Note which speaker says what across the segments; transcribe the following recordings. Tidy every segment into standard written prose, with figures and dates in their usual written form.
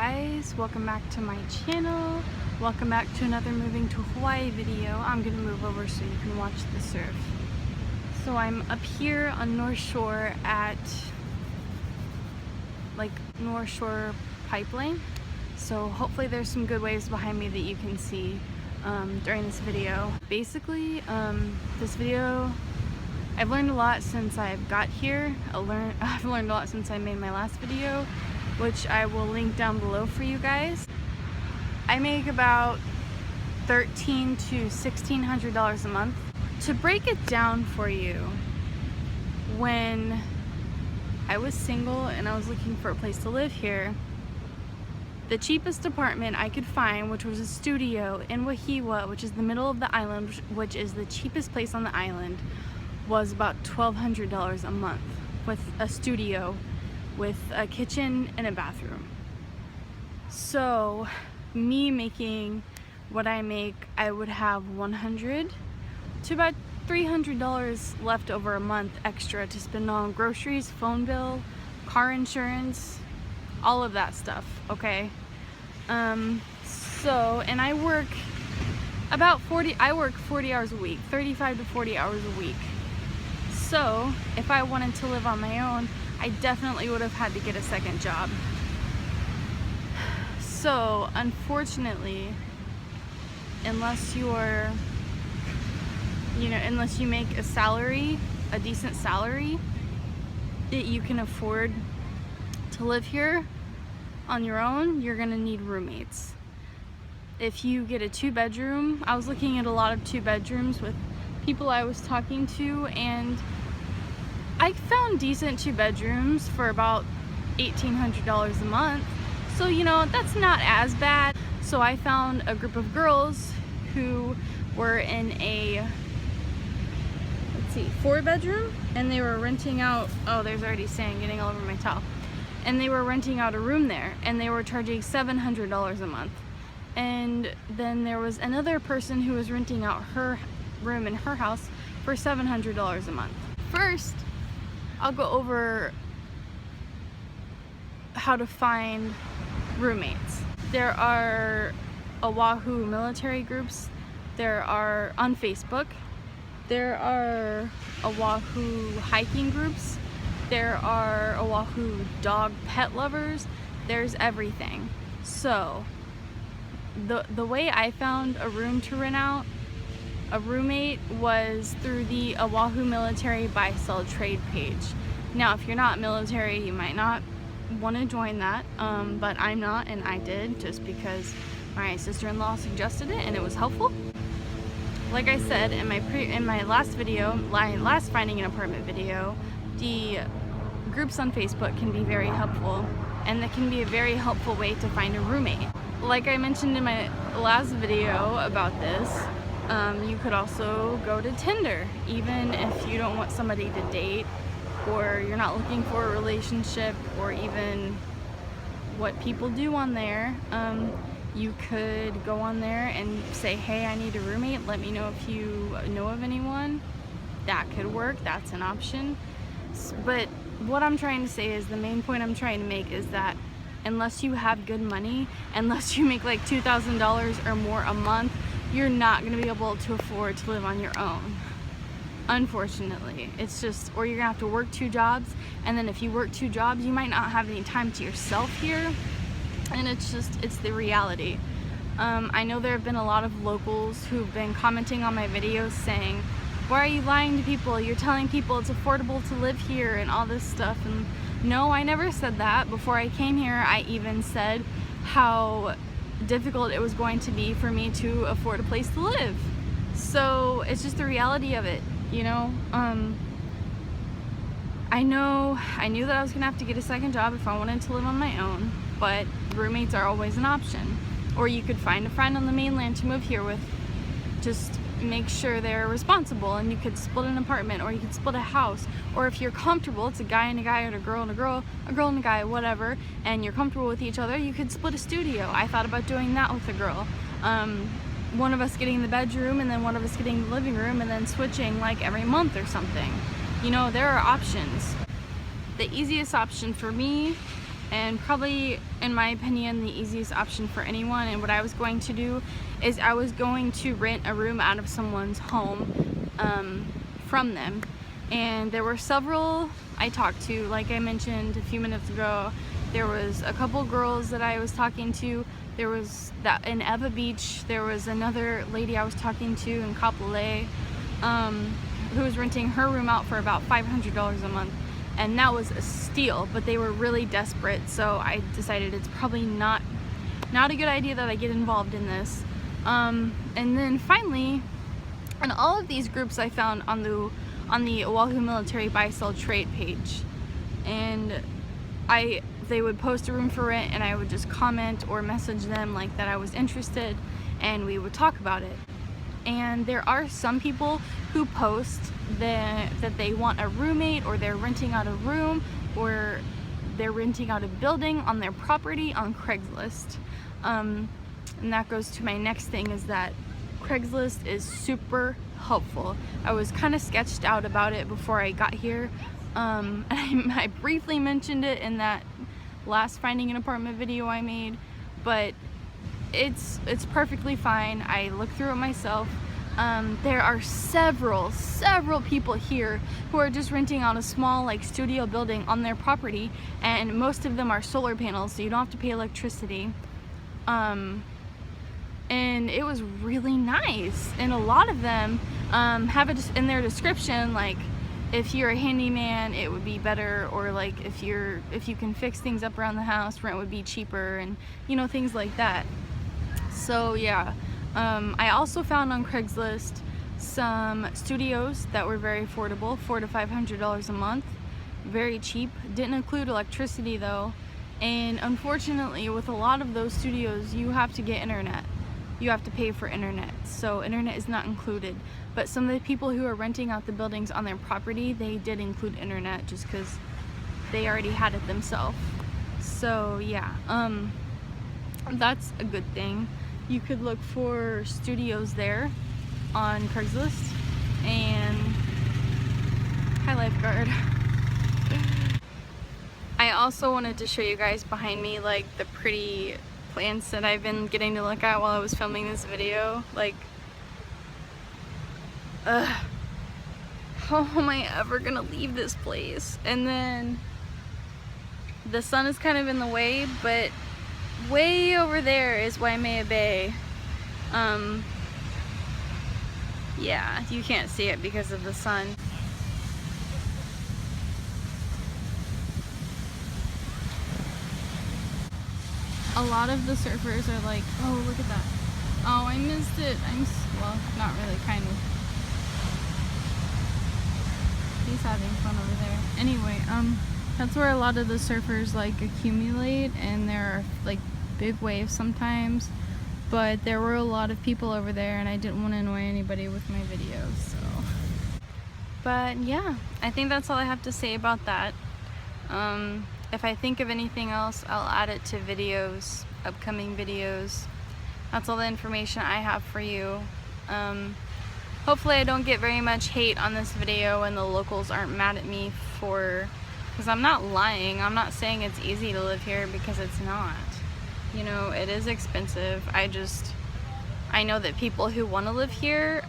Speaker 1: guys, welcome back to my channel. Welcome back to another moving to Hawaii video. I'm gonna move over so you can watch the surf. So I'm up here on North Shore at North Shore Pipeline. So hopefully there's some good waves behind me that you can see during this video. Basically, this video, I've learned a lot since I've got here. I've learned a lot since I made my last video, which I will link down below for you guys. I make about $1,300 to $1,600 a month. To break it down for you, when I was single and I was looking for a place to live here, the cheapest apartment I could find, which was a studio in Wahiawa, which is the middle of the island, which is the cheapest place on the island, was about $1,200 a month with a studio, with a kitchen and a bathroom. So me making what I make, I would have $100 to about $300 left over a month extra to spend on groceries, phone bill, car insurance, all of that stuff, okay? And I work about 40 hours a week, 35 to 40 hours a week. So if I wanted to live on my own, I definitely would have had to get a second job. So unfortunately, unless you make a salary, a decent salary that you can afford to live here on your own, you're gonna need roommates. If you get a 2-bedroom, I was looking at a lot of 2-bedrooms with people I was talking to, and I found decent 2-bedrooms for about $1,800 a month. So, that's not as bad. So I found a group of girls who were in a, 4-bedroom, and they were renting out, oh, there's already sand getting all over my towel. And they were renting out a room there, and they were charging $700 a month. And then there was another person who was renting out her room in her house for $700 a month. First, I'll go over how to find roommates. There are Oahu military groups. There are on Facebook. There are Oahu hiking groups. There are Oahu dog pet lovers. There's everything. So the way I found a room to rent out, a roommate, was through the Oahu military buy-sell trade page. Now, if you're not military, you might not want to join that, but I'm not, and I did just because my sister-in-law suggested it and it was helpful. Like I said in my last video, last finding an apartment video, the groups on Facebook can be very helpful, and that can be a very helpful way to find a roommate. Like I mentioned in my last video about this, you could also go to Tinder, even if you don't want somebody to date, or you're not looking for a relationship, or even what people do on there. You could go on there and say, hey, I need a roommate, let me know if you know of anyone. That could work, that's an option. But what I'm trying to say is, the main point I'm trying to make is that unless you have good money, unless you make like $2,000 or more a month, you're not going to be able to afford to live on your own. Unfortunately, it's just, or you're gonna have to work 2 jobs, and then if you work 2 jobs, you might not have any time to yourself here, and it's the reality. I know there have been a lot of locals who've been commenting on my videos saying, why are you lying to people? You're telling people it's affordable to live here and all this stuff. And no, I never said that. Before I came here, I even said how difficult it was going to be for me to afford a place to live. So it's just the reality of it. I knew that I was gonna have to get a second job if I wanted to live on my own, but roommates are always an option. Or you could find a friend on the mainland to move here with. Just make sure they're responsible, and you could split an apartment, or you could split a house. Or if you're comfortable, it's a guy and a guy, or a girl and a girl, a girl and a guy, whatever, and you're comfortable with each other, you could split a studio. I thought about doing that with a girl. One of us getting the bedroom, and then one of us getting the living room, and then switching like every month or something. There are options. The easiest option for me and probably, in my opinion, the easiest option for anyone. And what I was going to do is I was going to rent a room out of someone's home from them. And there were several I talked to, like I mentioned a few minutes ago. There was a couple girls that I was talking to. There was that in Eva Beach. There was another lady I was talking to in Kapolei, who was renting her room out for about $500 a month. And that was a steal, but they were really desperate, so I decided it's probably not a good idea that I get involved in this. And then finally, in all of these groups I found on the Oahu Military Buy-Sell Trade page, and they would post a room for rent, and I would just comment or message them like that I was interested, and we would talk about it. And there are some people who post that they want a roommate, or they're renting out a room, or they're renting out a building on their property on Craigslist. And that goes to my next thing, is that Craigslist is super helpful. I was kind of sketched out about it before I got here. And I briefly mentioned it in that last finding an apartment video I made, but it's perfectly fine. I looked through it myself. There are several people here who are just renting out a small like studio building on their property, and most of them are solar panels, so you don't have to pay electricity. And it was really nice, and a lot of them have it in their description, like if you're a handyman it would be better, or like if you can fix things up around the house, rent would be cheaper, and you know, things like that. So yeah, I also found on Craigslist some studios that were very affordable, $400 to $500 a month, very cheap. Didn't include electricity though, and unfortunately with a lot of those studios you have to get internet. You have to pay for internet, so internet is not included. But some of the people who are renting out the buildings on their property, they did include internet just because they already had it themselves. So yeah, that's a good thing. You could look for studios there on Craigslist. And hi, lifeguard. I also wanted to show you guys behind me like the pretty plants that I've been getting to look at while I was filming this video. Like, how am I ever gonna leave this place? And then the sun is kind of in the way, but way over there is Waimea Bay. Yeah, you can't see it because of the sun. A lot of the surfers are like, oh, look at that. Oh, I missed it. Well, not really, kind of. He's having fun over there. Anyway, that's where a lot of the surfers like accumulate, and there are like big waves sometimes. But there were a lot of people over there, and I didn't want to annoy anybody with my videos, so. But yeah, I think that's all I have to say about that. If I think of anything else, I'll add it to videos, upcoming videos. That's all the information I have for you. Hopefully I don't get very much hate on this video and the locals aren't mad at me because I'm not lying. I'm not saying it's easy to live here, because it's not. You know, it is expensive. I know that people who want to live here,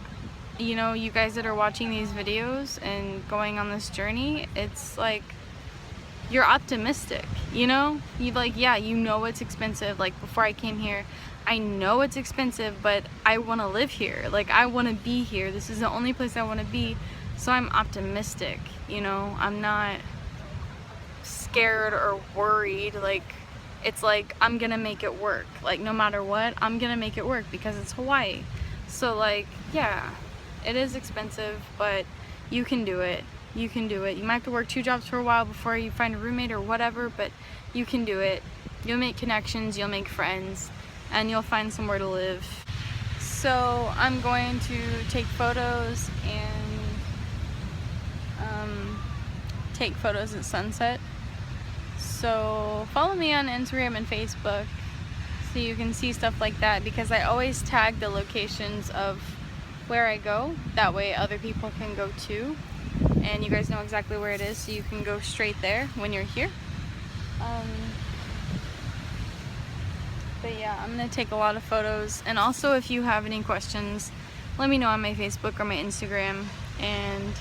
Speaker 1: you know, you guys that are watching these videos and going on this journey, it's like, you're optimistic, you know? You like, yeah, you know it's expensive. Like before I came here, I know it's expensive, but I want to live here. Like I want to be here. This is the only place I want to be. So I'm optimistic, you know? I'm not scared or worried. Like, it's like, I'm gonna make it work. Like no matter what, I'm gonna make it work because it's Hawaii. So like, yeah, it is expensive, but you can do it. You can do it. You might have to work 2 jobs for a while before you find a roommate or whatever, but you can do it. You'll make connections, you'll make friends, and you'll find somewhere to live. So I'm going to take photos and take photos at sunset. So follow me on Instagram and Facebook so you can see stuff like that, because I always tag the locations of where I go. That way other people can go too. And you guys know exactly where it is, so you can go straight there when you're here. But yeah, I'm gonna take a lot of photos, and also if you have any questions, let me know on my Facebook or my Instagram, and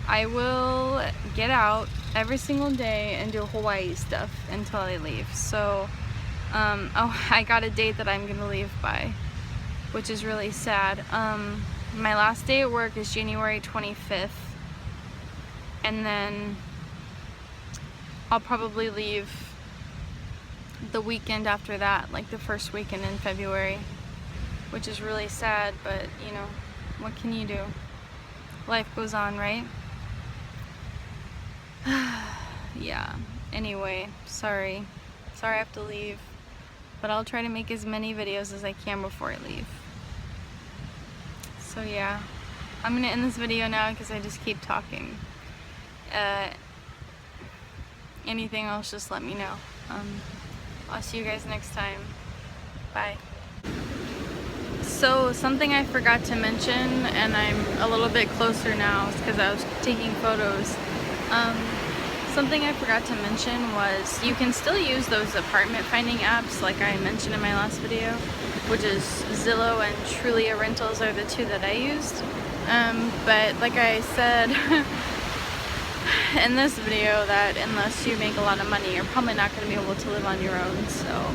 Speaker 1: I will get out every single day and do Hawaii stuff until I leave. So, oh, I got a date that I'm gonna leave by, which is really sad. My last day at work is January 25th, and then I'll probably leave the weekend after that, like the first weekend in February, which is really sad, but you know, what can you do? Life goes on, right? Yeah, anyway, sorry I have to leave, but I'll try to make as many videos as I can before I leave. So yeah, I'm gonna end this video now because I just keep talking. Anything else, just let me know. I'll see you guys next time. Bye. So something I forgot to mention, and I'm a little bit closer now because I was taking photos. Something I forgot to mention was you can still use those apartment finding apps like I mentioned in my last video, which is Zillow and Trulia Rentals are the two that I used. But like I said in this video, that unless you make a lot of money, you're probably not going to be able to live on your own. So